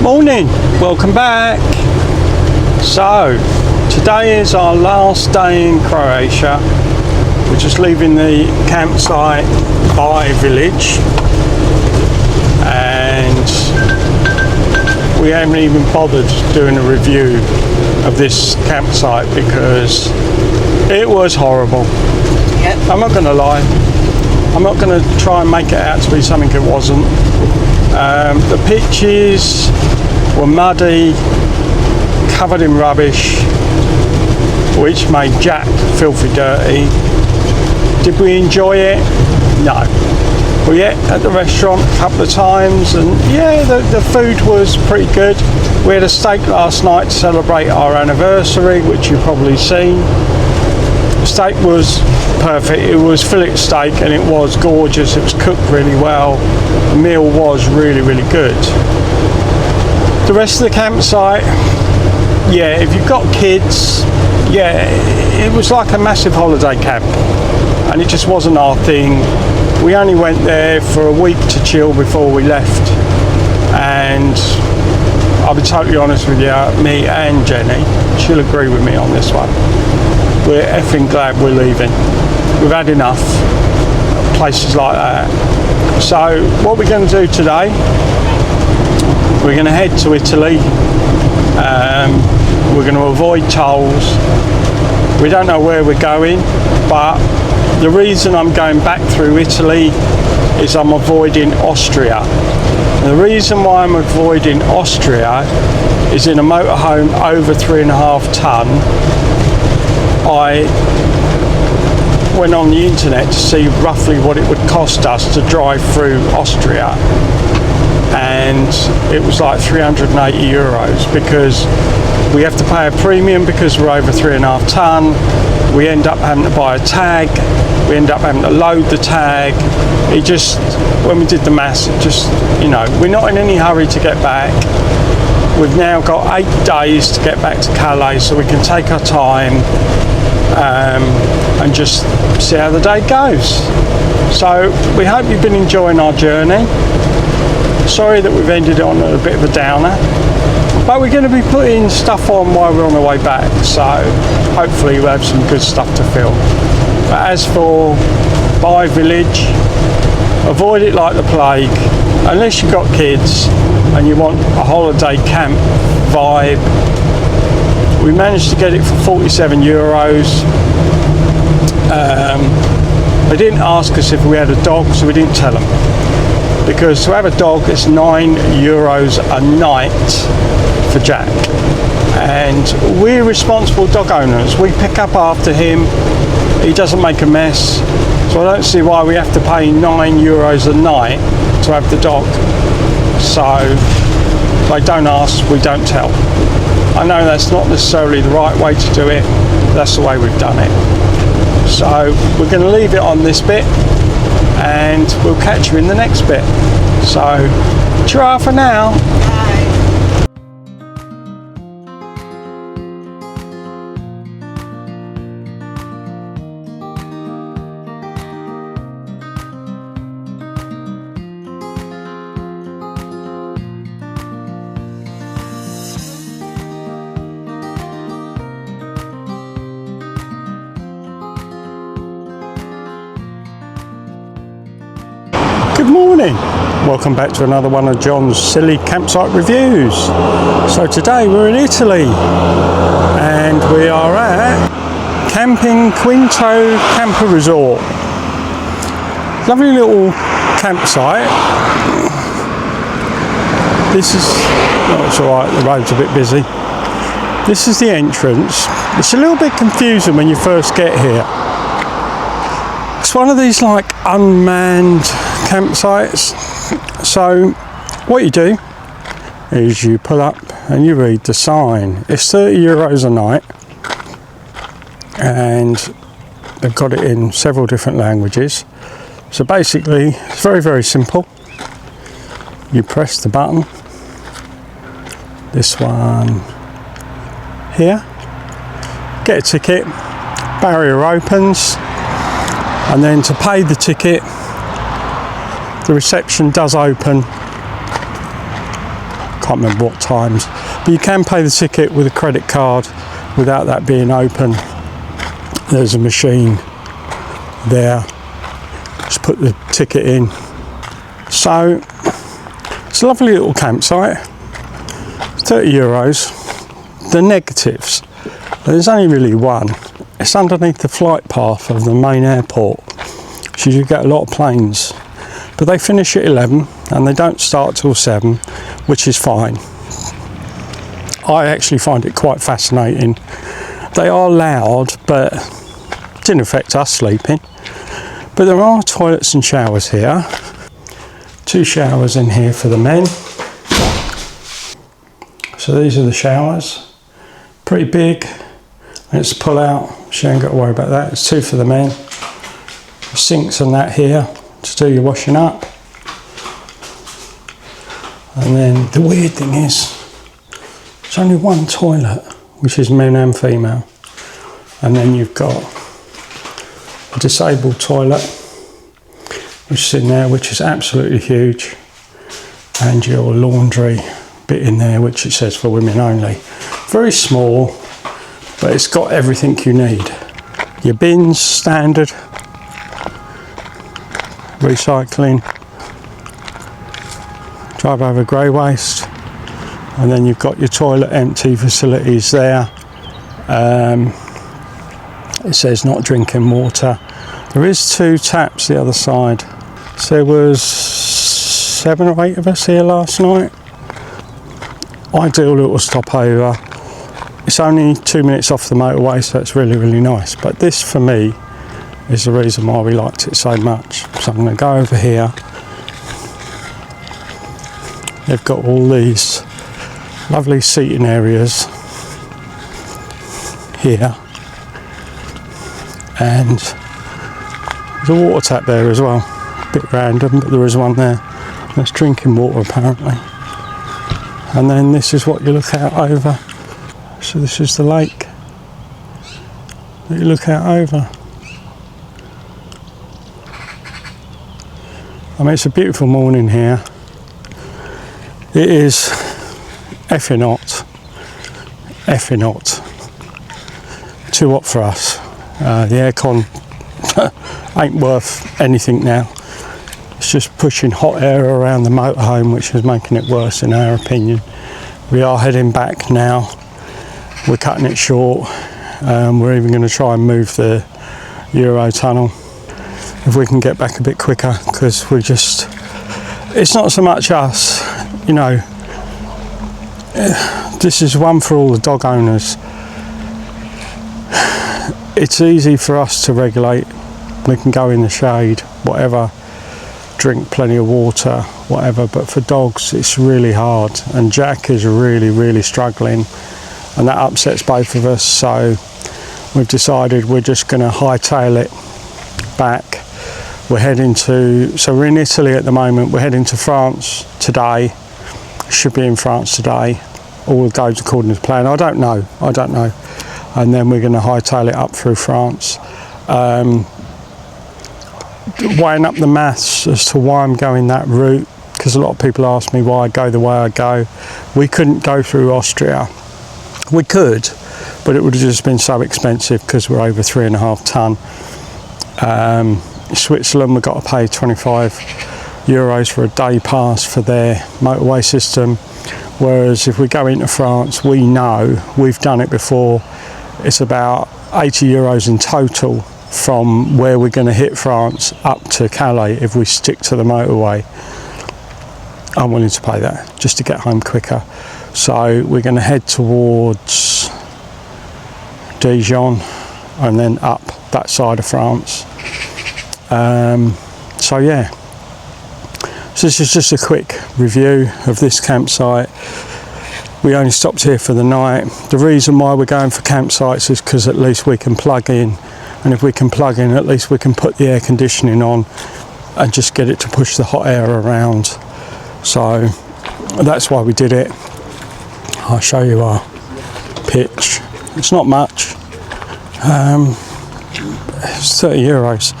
Morning, welcome back. So today is our last day in Croatia. We're just leaving the campsite by village and we haven't even bothered doing a review of this campsite because it was horrible. Yep. I'm not going to lie, I'm not going to try and make it out to be something it wasn't. The pitches were muddy, covered in rubbish, which made Jack filthy dirty. Did we enjoy it? No. We ate at the restaurant a couple of times and yeah, the food was pretty good. We had a steak last night to celebrate our anniversary, which you've probably seen. The steak was perfect. It was fillet steak and it was gorgeous. It was cooked really well. The meal was really, really good. The rest of the campsite, yeah, if you've got kids, yeah, it was like a massive holiday camp and it just wasn't our thing. We only went there for a week to chill before we left, and I'll be totally honest with you, me and Jenny, she'll agree with me on this one, we're effing glad we're leaving. We've had enough of places like that. So what we're going to do today, we're going to head to Italy. We're going to avoid tolls. We don't know where we're going, but the reason I'm going back through Italy is I'm avoiding Austria. And the reason why I'm avoiding Austria is in a motorhome over 3.5 tonne. I went on the internet to see roughly what it would cost us to drive through Austria, and it was like 380 euros because we have to pay a premium because we're over 3.5 tonne. We end up having to buy a tag, we end up having to load the tag. It just, when we did the maths, it just, you know, we're not in any hurry to get back. We've now got 8 days to get back to Calais, so we can take our time and just see how the day goes. So we hope you've been enjoying our journey. Sorry that we've ended on a bit of a downer, but we're going to be putting stuff on while we're on the way back, so hopefully we'll have some good stuff to film. But as for by village, avoid it like the plague unless you've got kids and you want a holiday camp vibe. We managed to get it for 47 euros. They didn't ask us if we had a dog, so we didn't tell them, because to have a dog is 9 euros a night for Jack, and we're responsible dog owners. We pick up after him, he doesn't make a mess, so I don't see why we have to pay 9 euros a night to have the dog. So they don't ask, we don't tell. I know that's not necessarily the right way to do it, that's the way we've done it. So we're going to leave it on this bit and we'll catch you in the next bit. So, ta-ra for now. Bye. Good morning, welcome back to another one of John's silly campsite reviews. So today we're in Italy and we are at Camping Quinto Camper Resort. Lovely little campsite. This is, oh, it's alright, the road's a bit busy. This is the entrance. It's a little bit confusing when you first get here. It's one of these like unmanned campsites. So what you do is you pull up and you read the sign. It's 30 euros a night and they've got it in several different languages. So basically it's very, very simple. You press the button, this one here, get a ticket, barrier opens, and then to pay the ticket the reception does open can't remember what times, but you can pay the ticket with a credit card without that being open. There's a machine there, just put the ticket in. So it's a lovely little campsite, 30 euros. The negatives, there's only really one. It's underneath the flight path of the main airport, so you get a lot of planes, but they finish at 11 and they don't start till 7, which is fine. I actually find it quite fascinating. They are loud, but it didn't affect us sleeping. But there are toilets and showers here. 2 showers in here for the men. So these are the showers. Pretty big. It's pull out, so you ain't got to worry about that. It's 2 for the men. Sinks and that here to do your washing up. And then the weird thing is, it's only one toilet, which is men and female. And then you've got a disabled toilet, which is in there, which is absolutely huge. And your laundry bit in there, which it says for women only. Very small, but it's got everything you need. Your bins, standard. Recycling. Drive over grey waste. And then you've got your toilet empty facilities there. It says not drinking water. There is 2 taps the other side. So there was 7 or 8 of us here last night. Ideal little stopover. It's only 2 minutes off the motorway, so it's really, really nice. But this for me is the reason why we liked it so much. So I'm going to go over here. They've got all these lovely seating areas here, and there's a water tap there as well. A bit random, but there is one there. That's drinking water apparently. And then this is what you look out over. So this is the lake that you look out over. I mean, it's a beautiful morning here. It is effing hot, too hot for us. The aircon ain't worth anything now. It's just pushing hot air around the motorhome, which is making it worse in our opinion. We are heading back now. We're cutting it short. We're even going to try and move the Euro tunnel if we can get back a bit quicker, because it's not so much us, you know. This is one for all the dog owners. It's easy for us to regulate. We can go in the shade, whatever, drink plenty of water, whatever, but for dogs it's really hard, and Jack is really, really struggling, and that upsets both of us. So we've decided we're just going to hightail it back. We're heading to, so we're in Italy at the moment, we're heading to France today. Should be in France today. All goes according to plan. I don't know. And then we're going to hightail it up through France. Weighing up the maths as to why I'm going that route, because a lot of people ask me why I go the way I go. We couldn't go through Austria. We could, but it would have just been so expensive because we're over 3.5 ton. Switzerland, we've got to pay 25 euros for a day pass for their motorway system, whereas if we go into France, we know, we've done it before, it's about 80 euros in total from where we're going to hit France up to Calais if we stick to the motorway. I'm willing to pay that just to get home quicker. So we're going to head towards Dijon and then up that side of France. So yeah, so this is just a quick review of this campsite. We only stopped here for the night. The reason why we're going for campsites is because at least we can plug in, and if we can plug in, at least we can put the air conditioning on and just get it to push the hot air around. So that's why we did it. I'll show you our pitch. It's not much. It's 30 euros.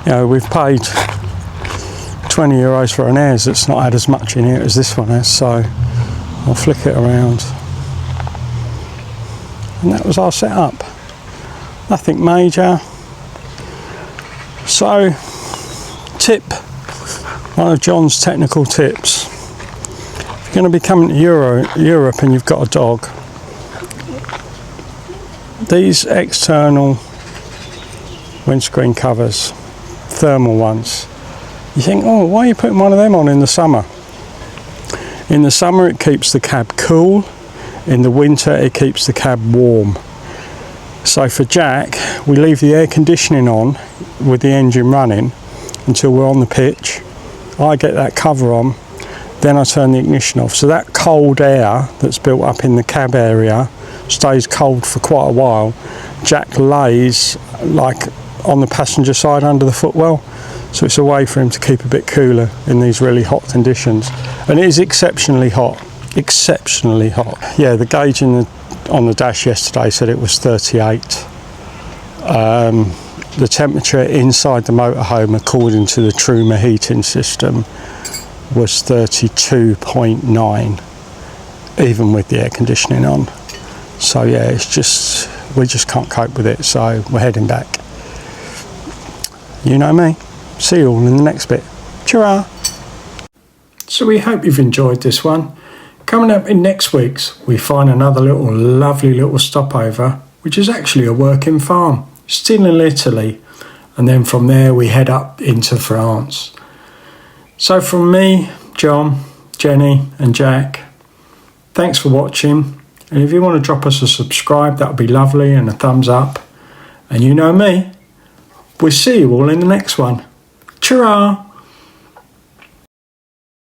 You know, we've paid 20 euros for an airs that's not had as much in it as this one has, so I'll flick it around. And that was our setup. Nothing major. So, tip, one of John's technical tips. If you're going to be coming to Europe and you've got a dog, these external windscreen covers, thermal ones, you think, oh, why are you putting one of them on in the summer? In the summer it keeps the cab cool, in the winter it keeps the cab warm. So for Jack, we leave the air conditioning on with the engine running until we're on the pitch. I get that cover on, then I turn the ignition off. So that cold air that's built up in the cab area stays cold for quite a while. Jack lays like on the passenger side under the footwell, so it's a way for him to keep a bit cooler in these really hot conditions. And it is exceptionally hot, exceptionally hot. Yeah, the gauge on the dash yesterday said it was 38. The temperature inside the motorhome, according to the Truma heating system, was 32.9, even with the air conditioning on. So yeah, it's just, we just can't cope with it, so we're heading back. You know me. See you all in the next bit. Ta-ra! So we hope you've enjoyed this one. Coming up in next week's, we find another lovely little stopover, which is actually a working farm, still in Italy, and then from there we head up into France. So from me, John, Jenny and Jack, thanks for watching, and if you want to drop us a subscribe, that would be lovely, and a thumbs up. And you know me, we'll see you all in the next one. Ta-ra!